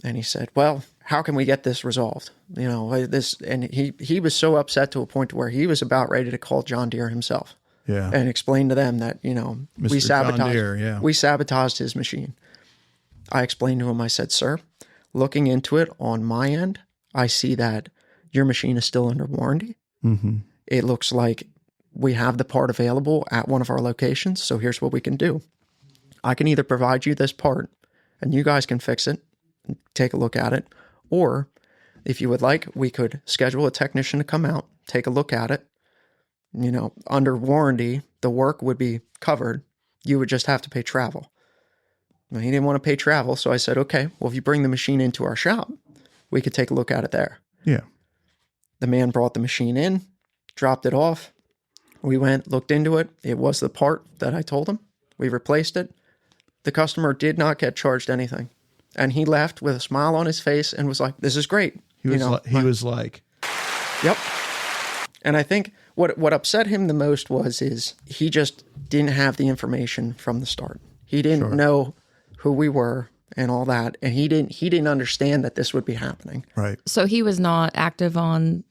And he said, well, how can we get this resolved? And he was so upset to a point where he was about ready to call John Deere himself. Yeah. And explain to them that, we sabotaged his machine. I explained to him, I said, sir, looking into it on my end, I see that your machine is still under warranty. Mm-hmm. It looks like we have the part available at one of our locations. So here's what we can do. I can either provide you this part and you guys can fix it, take a look at it. Or if you would like, we could schedule a technician to come out, take a look at it. Under warranty, the work would be covered. You would just have to pay travel. Well, he didn't want to pay travel. So I said, okay, well, if you bring the machine into our shop, we could take a look at it there. Yeah. The man brought the machine in, dropped it off. We went, looked into it. It was the part that I told him. We replaced it. The customer did not get charged anything. And he left with a smile on his face and was like, this is great. He was like, yep. And I think what upset him the most is he just didn't have the information from the start. He didn't know who we were and all that. And he didn't understand that this would be happening. Right. So he was not active on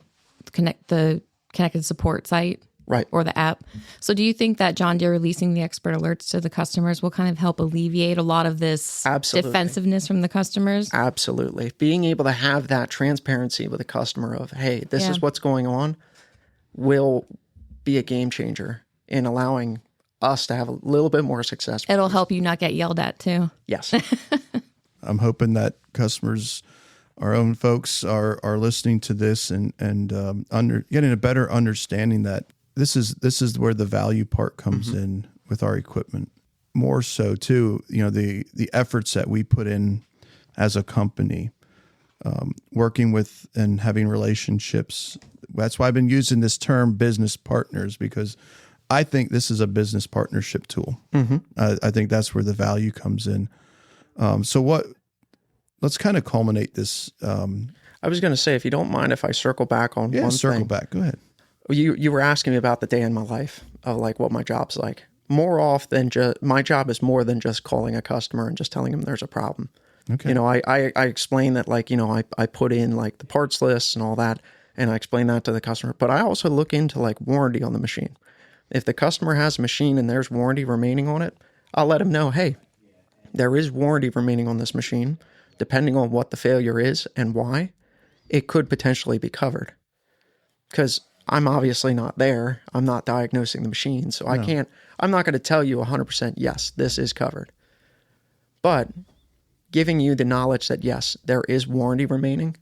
the connected support site. Right. Or the app. So do you think that John Deere releasing the expert alerts to the customers will kind of help alleviate a lot of this defensiveness from the customers? Absolutely. Being able to have that transparency with the customer of, hey, this is what's going on, will be a game changer in allowing us to have a little bit more success. It'll help you not get yelled at too. Yes. I'm hoping that customers, our own folks, are listening to this and getting a better understanding that this is where the value part comes in with our equipment. More so too, the efforts that we put in as a company, working with and having relationships. That's why I've been using this term business partners, because I think this is a business partnership tool. Mm-hmm. I think that's where the value comes in. Let's kind of culminate this. I was going to say, if you don't mind, if I circle back on one thing. Circle back. Go ahead. You were asking me about the day in my life of like what my job's like. More often, my job is more than just calling a customer and just telling them there's a problem. Okay. I explain that I put in like the parts lists and all that, and I explain that to the customer. But I also look into like warranty on the machine. If the customer has a machine and there's warranty remaining on it, I'll let them know, hey, there is warranty remaining on this machine. depending on what the failure is and why, it could potentially be covered. Because I'm obviously not there. I'm not diagnosing the machine. So I'm not going to tell you 100%, yes, this is covered. But giving you the knowledge that, yes, there is warranty remaining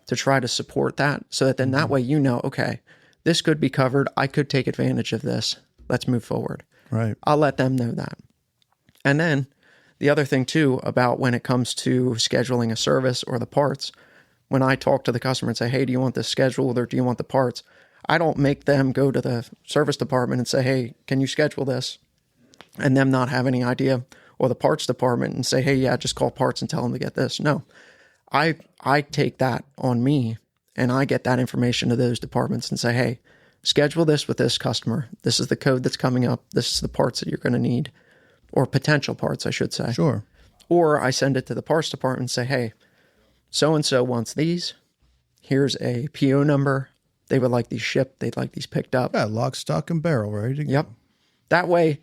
to try to support that, so that then that way you know, okay, this could be covered. I could take advantage of this. Let's move forward. Right. I'll let them know that. And then the other thing too about when it comes to scheduling a service or the parts, when I talk to the customer and say, hey, do you want this scheduled or do you want the parts? I don't make them go to the service department and say, hey, can you schedule this? And them not have any idea, or the parts department and say, hey, yeah, just call parts and tell them to get this. No, I take that on me and I get that information to those departments and say, hey, schedule this with this customer. This is the code that's coming up. This is the parts that you're going to need, or potential parts, I should say. Sure. Or I send it to the parts department and say, hey, so-and-so wants these. Here's a PO number. They would like these shipped. They'd like these picked up. Yeah, lock, stock, and barrel, ready to go. Yep. That way,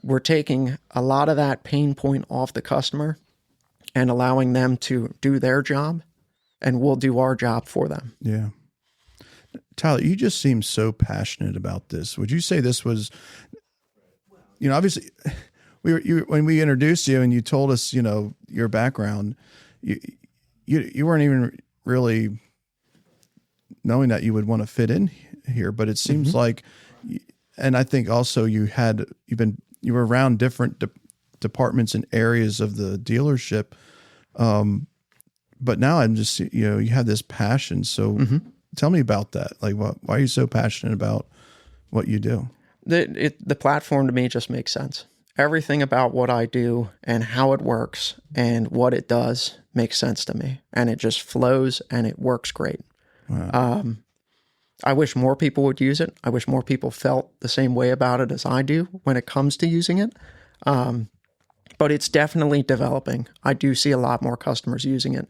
we're taking a lot of that pain point off the customer and allowing them to do their job, and we'll do our job for them. Yeah. Tyler, you just seem so passionate about this. Would you say this was, obviously, when we introduced you and you told us, your background, you weren't even really knowing that you would want to fit in here, but it seems like, and I think also you were around different departments and areas of the dealership. But now I'm just, you have this passion. So tell me about that. Like, why are you so passionate about what you do? The platform to me just makes sense. Everything about what I do and how it works and what it does makes sense to me. And it just flows and it works great. Wow. I wish more people would use it. I wish more people felt the same way about it as I do when it comes to using it. But it's definitely developing. I do see a lot more customers using it.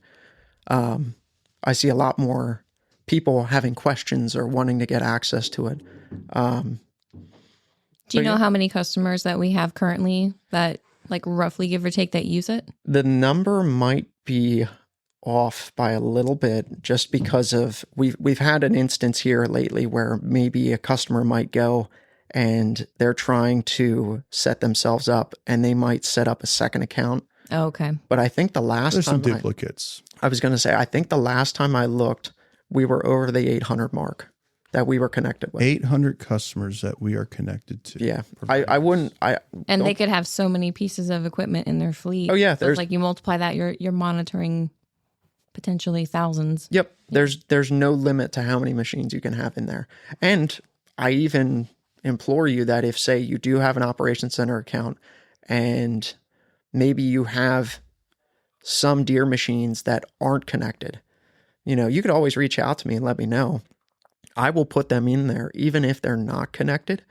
I see a lot more people having questions or wanting to get access to it. Do you know how many customers that we have currently that, like, roughly give or take, that use it? The number might be off by a little bit, just because of we've had an instance here lately where maybe a customer might go and they're trying to set themselves up and they might set up a second account. Oh, okay. But I think there's some duplicates. I was going to say, I think the last time I looked, we were over the 800 mark that we were connected with. 800 customers that we are connected to. Yeah. And they could have so many pieces of equipment in their fleet. Oh yeah. So like you multiply that, you're monitoring potentially thousands. Yep. There's no limit to how many machines you can have in there. And I even implore you that if, say, you do have an operations center account and maybe you have some Deere machines that aren't connected, you could always reach out to me and let me know. I will put them in there, even if they're not connected,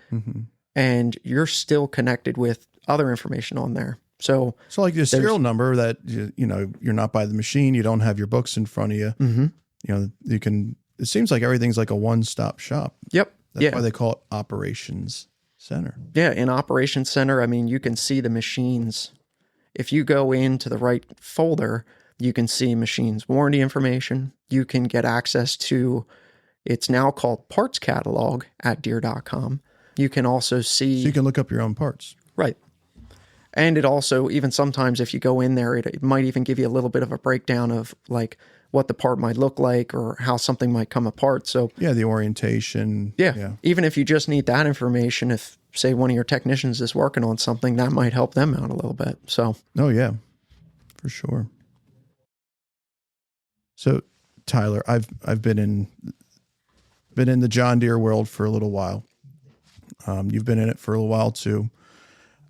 and you're still connected with other information on there. So like the serial number that, you're not by the machine, you don't have your books in front of you. You can, it seems like everything's like a one-stop shop. Yep. That's why they call it operations center. Yeah. In operations center, I mean, you can see the machines. If you go into the right folder, you can see machines warranty information. You can get access to, it's now called parts catalog at Deere.com. You can also see. So you can look up your own parts. Right. And it also, even sometimes if you go in there, it might even give you a little bit of a breakdown of like what the part might look like or how something might come apart. So yeah, the orientation. Yeah. Even if you just need that information, if say one of your technicians is working on something, that might help them out a little bit. So. Oh yeah, for sure. So Tyler, I've been in the John Deere world for a little while. You've been in it for a little while too.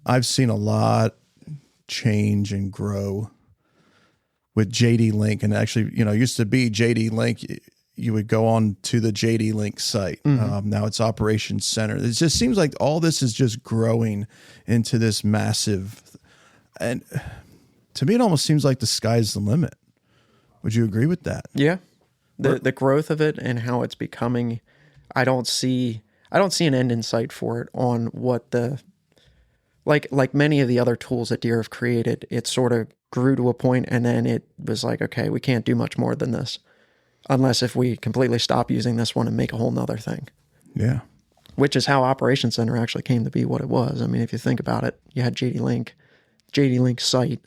I've seen a lot change and grow with JDLink, and actually, it used to be JDLink. You would go on to the JDLink site. Now it's Operations Center. It just seems like all this is just growing into this massive, and to me, it almost seems like the sky's the limit. Would you agree with that? Yeah. The growth of it and how it's becoming, I don't see an end in sight for it on what like many of the other tools that Deere have created, it sort of grew to a point and then it was like, okay, we can't do much more than this unless if we completely stop using this one and make a whole nother thing. Yeah. Which is how Operations Center actually came to be what it was. I mean, if you think about it, you had JDLink site,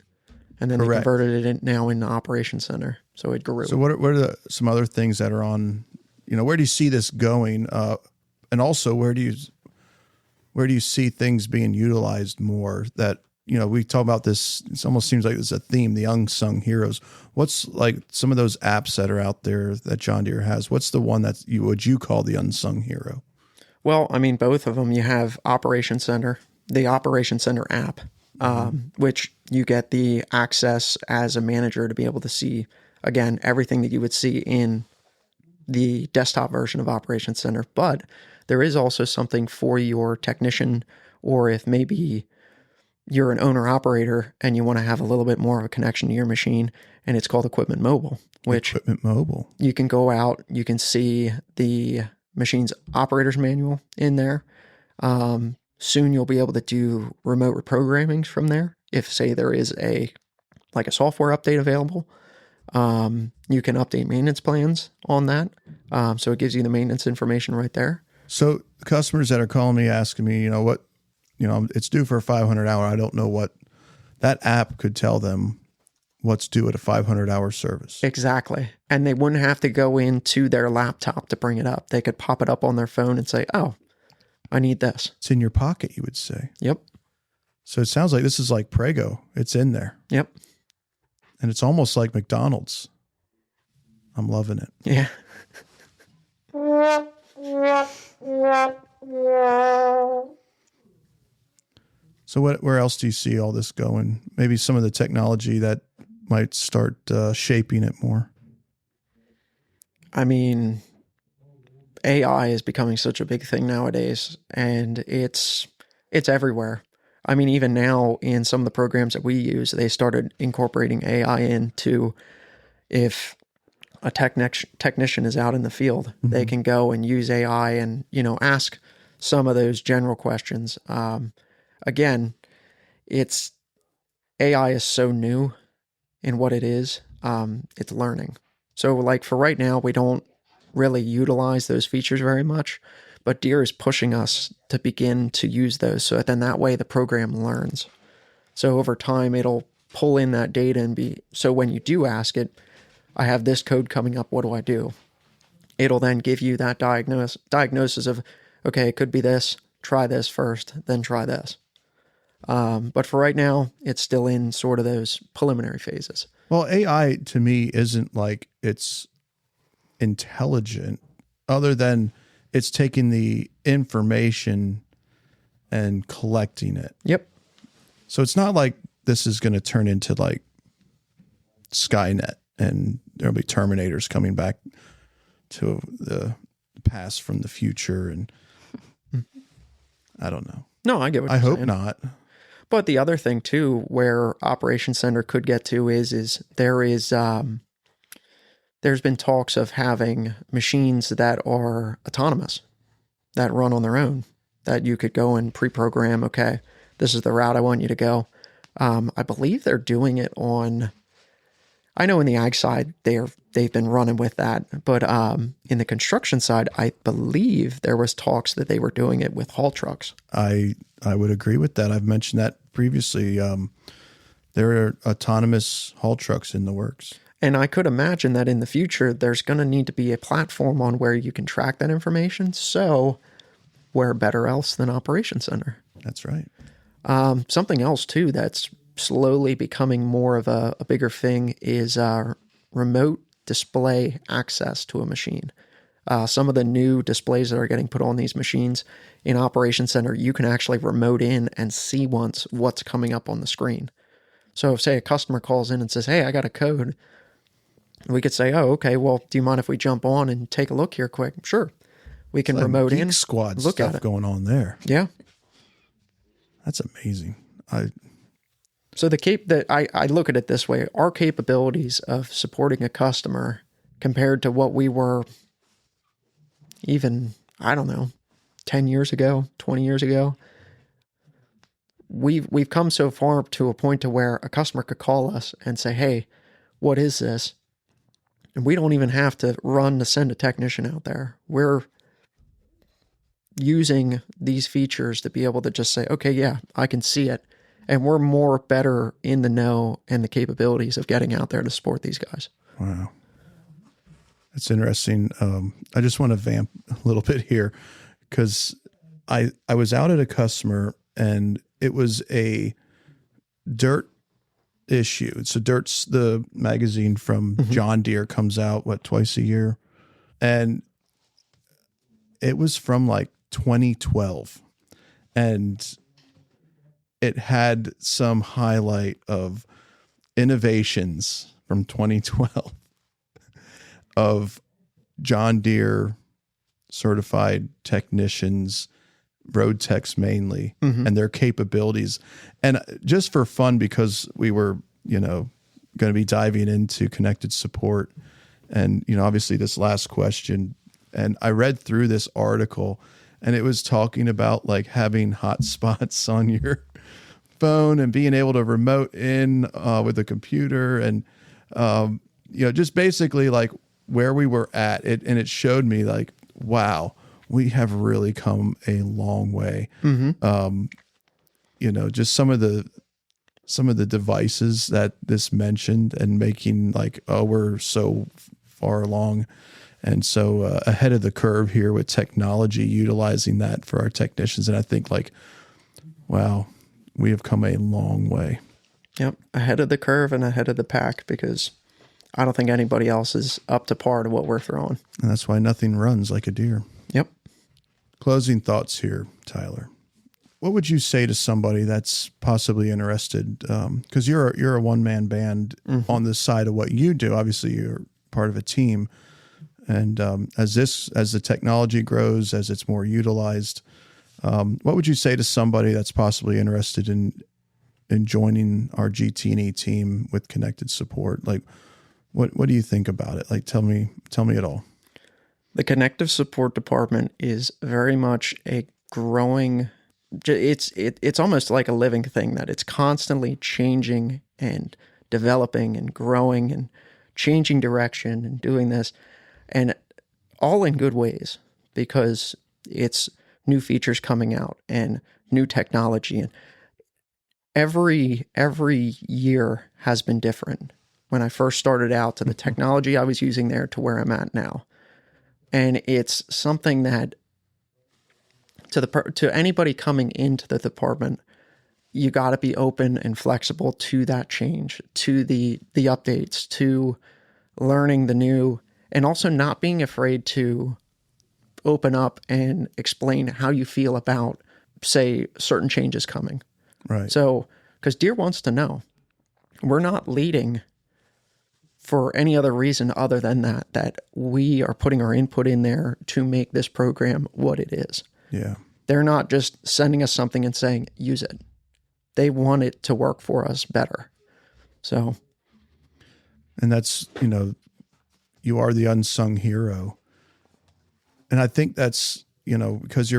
and then Correct. they converted it now into Operations Center. So it grew. So what are some other things that are on, where do you see this going? And also where do you see things being utilized more that, we talk about this, it almost seems like it's a theme, the unsung heroes. What's like some of those apps that are out there that John Deere has? What's the one that would you call the unsung hero? Well, I mean, both of them. You have Operations Center, the Operations Center app, which you get the access as a manager to be able to see, again, everything that you would see in the desktop version of Operations Center. But there is also something for your technician, or if maybe you're an owner-operator and you want to have a little bit more of a connection to your machine, and it's called Equipment Mobile, which Equipment Mobile. You can go out, you can see the machine's operator's manual in there. Soon you'll be able to do remote reprogramming from there. If, say, there is a software update available, you can update maintenance plans on that. So it gives you the maintenance information right there. So customers that are calling me asking me, it's due for a 500 hour. I don't know what that app could tell them what's due at a 500 hour service. Exactly. And they wouldn't have to go into their laptop to bring it up. They could pop it up on their phone and say, oh, I need this. It's in your pocket, you would say. Yep. So it sounds like this is like Prego. It's in there. Yep. And it's almost like McDonald's. I'm loving it. Yeah. So where else do you see all this going? Maybe some of the technology that might start shaping it more. I mean, AI is becoming such a big thing nowadays, and it's everywhere. I mean, even now in some of the programs that we use, they started incorporating AI into, if a technician is out in the field, they can go and use AI and, ask some of those general questions. Again, AI is so new in what it is. It's learning. So like for right now, we don't really utilize those features very much, but Deere is pushing us to begin to use those. So then that way the program learns. So over time, it'll pull in that data and so when you do ask it, I have this code coming up, what do I do? It'll then give you that diagnosis of, okay, it could be this, try this first, then try this. But for right now, it's still in sort of those preliminary phases. Well, AI to me isn't like it's intelligent, other than it's taking the information and collecting it. Yep. So it's not like this is going to turn into like Skynet and there'll be Terminators coming back to the past from the future. And I don't know. No, I get what I you're hope saying. not. But the other thing too, where Operations Center could get to is there's been talks of having machines that are autonomous, that run on their own, that you could go and pre-program, okay, this is the route I want you to go. I believe they're doing it on, I know in the ag side, they've been running with that, but in the construction side, I believe there was talks that they were doing it with haul trucks. I would agree with that. I've mentioned that previously. There are autonomous haul trucks in the works. And I could imagine that in the future, there's going to need to be a platform on where you can track that information. So where better else than Operations Center? That's right. Something else too that's slowly becoming more of a bigger thing is remote display access to a machine. Some of the new displays that are getting put on these machines in Operations Center, you can actually remote in and see what's coming up on the screen. So if, say, a customer calls in and says, hey, I got a code, we could say, oh, okay, well, do you mind if we jump on and take a look here quick? Sure. We can remote in, Squad look stuff at it. Going on there. Yeah. That's amazing. So I look at it this way, our capabilities of supporting a customer compared to what we were even, I don't know, 10 years ago, 20 years ago, we've come so far to a point to where a customer could call us and say, hey, what is this? And we don't even have to run to send a technician out there. We're using these features to be able to just say, okay, yeah, I can see it. And we're more better in the know and the capabilities of getting out there to support these guys. Wow. That's interesting. I just want to vamp a little bit here because I was out at a customer and it was a dirt issue. So Dirt's the magazine from John Deere, comes out, twice a year. And it was from like 2012. And it had some highlight of innovations from 2012 of John Deere certified technicians, road techs mainly, and their capabilities. And just for fun, because we were, going to be diving into connected support and, obviously this last question, and I read through this article and it was talking about like having hotspots on your phone and being able to remote in with a computer and, just basically like where we were at it. And it showed me like, wow, we have really come a long way. Just some of the devices that this mentioned and making like, oh, we're so far along and so ahead of the curve here with technology, utilizing that for our technicians. And I think like, wow, we have come a long way. Yep. Ahead of the curve and ahead of the pack, because I don't think anybody else is up to par to what we're throwing. And that's why nothing runs like a deer. Yep. Closing thoughts here, Tyler. What would you say to somebody that's possibly interested? Because you're a one-man band on the side of what you do. Obviously, you're part of a team. And as the technology grows, as it's more utilized, what would you say to somebody that's possibly interested in joining our GT&E team with connected support? Like, what do you think about it? Like, tell me it all. The connective support department is very much a growing. It's almost like a living thing that it's constantly changing and developing and growing and changing direction and doing this, and all in good ways, because it's new features coming out and new technology, and every year has been different. When I first started out, to the technology I was using there to where I'm at now, and it's something that to anybody coming into the department, you got to be open and flexible to that change, to the updates, to learning the new, and also not being afraid to open up and explain how you feel about, say, certain changes coming. Right. So, because Deere wants to know. We're not leading for any other reason other than that we are putting our input in there to make this program what it is. Yeah. They're not just sending us something and saying, use it. They want it to work for us better. So. And that's, you are the unsung hero. And I think that's, because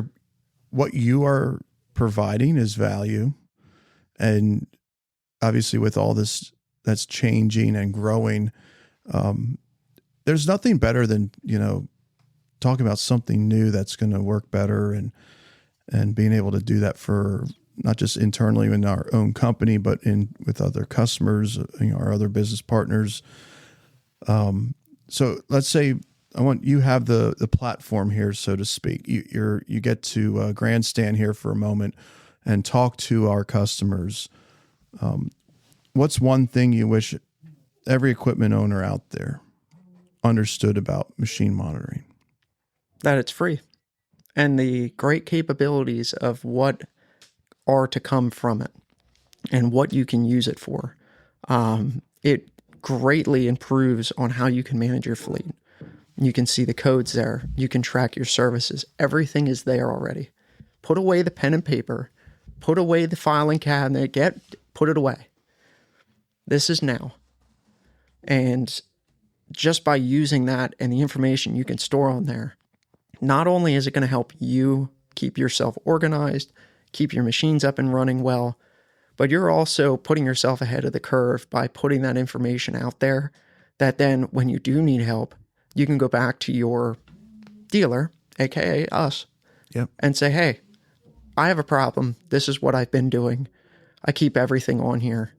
what you are providing is value. And obviously with all this that's changing and growing, there's nothing better than, talking about something new that's going to work better and being able to do that for not just internally in our own company, but with other customers, our other business partners. So let's say you have the platform here, so to speak. You get to grandstand here for a moment and talk to our customers. What's one thing you wish every equipment owner out there understood about machine monitoring? That it's free, and the great capabilities of what are to come from it and what you can use it for. It greatly improves on how you can manage your fleet. You can see the codes there. You can track your services. Everything is there already. Put away the pen and paper. Put away the filing cabinet. Put it away. This is now. And just by using that and the information you can store on there, not only is it going to help you keep yourself organized, keep your machines up and running well. But you're also putting yourself ahead of the curve by putting that information out there that then when you do need help, you can go back to your dealer, aka us, and say, hey, I have a problem. This is what I've been doing. I keep everything on here.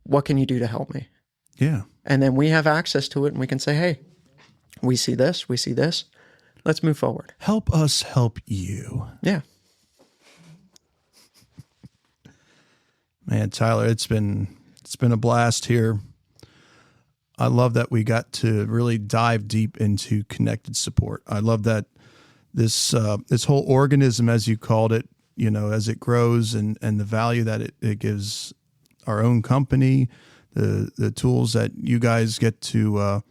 What can you do to help me? Yeah. And then we have access to it and we can say, hey, we see this. Let's move forward. Help us help you. Yeah. Man, Tyler, it's been a blast here. I love that we got to really dive deep into connected support. I love that this whole organism, as you called it, as it grows and the value that it gives our own company, the tools that you guys get to,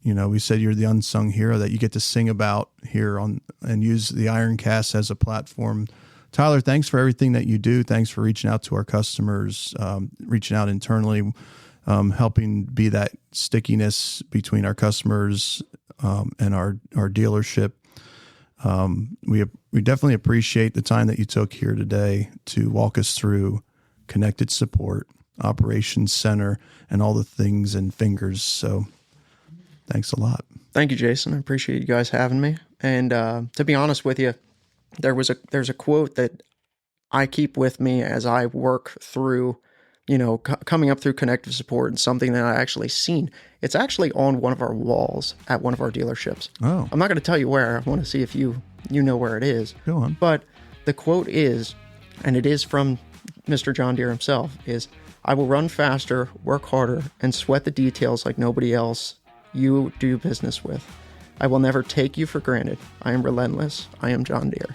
we said you're the unsung hero that you get to sing about here and use the IronCast as a platform. Tyler, thanks for everything that you do. Thanks for reaching out to our customers, reaching out internally, helping be that stickiness between our customers and our dealership. We definitely appreciate the time that you took here today to walk us through connected support, operations center, and all the things and fingers. So thanks a lot. Thank you, Jason. I appreciate you guys having me. And to be honest with you, there's a quote that I keep with me as I work through, coming up through connective support, and something that I actually seen. It's actually on one of our walls at one of our dealerships. Oh. I'm not going to tell you where. I want to see if you know where it is. Go on. But the quote is, and it is from Mr. John Deere himself, is, I will run faster, work harder, and sweat the details like nobody else you do business with. I will never take you for granted. I am relentless. I am John Deere.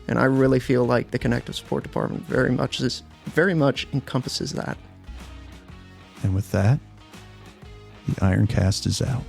And I really feel like the connective support department very much encompasses that. And with that, the IronCast is out.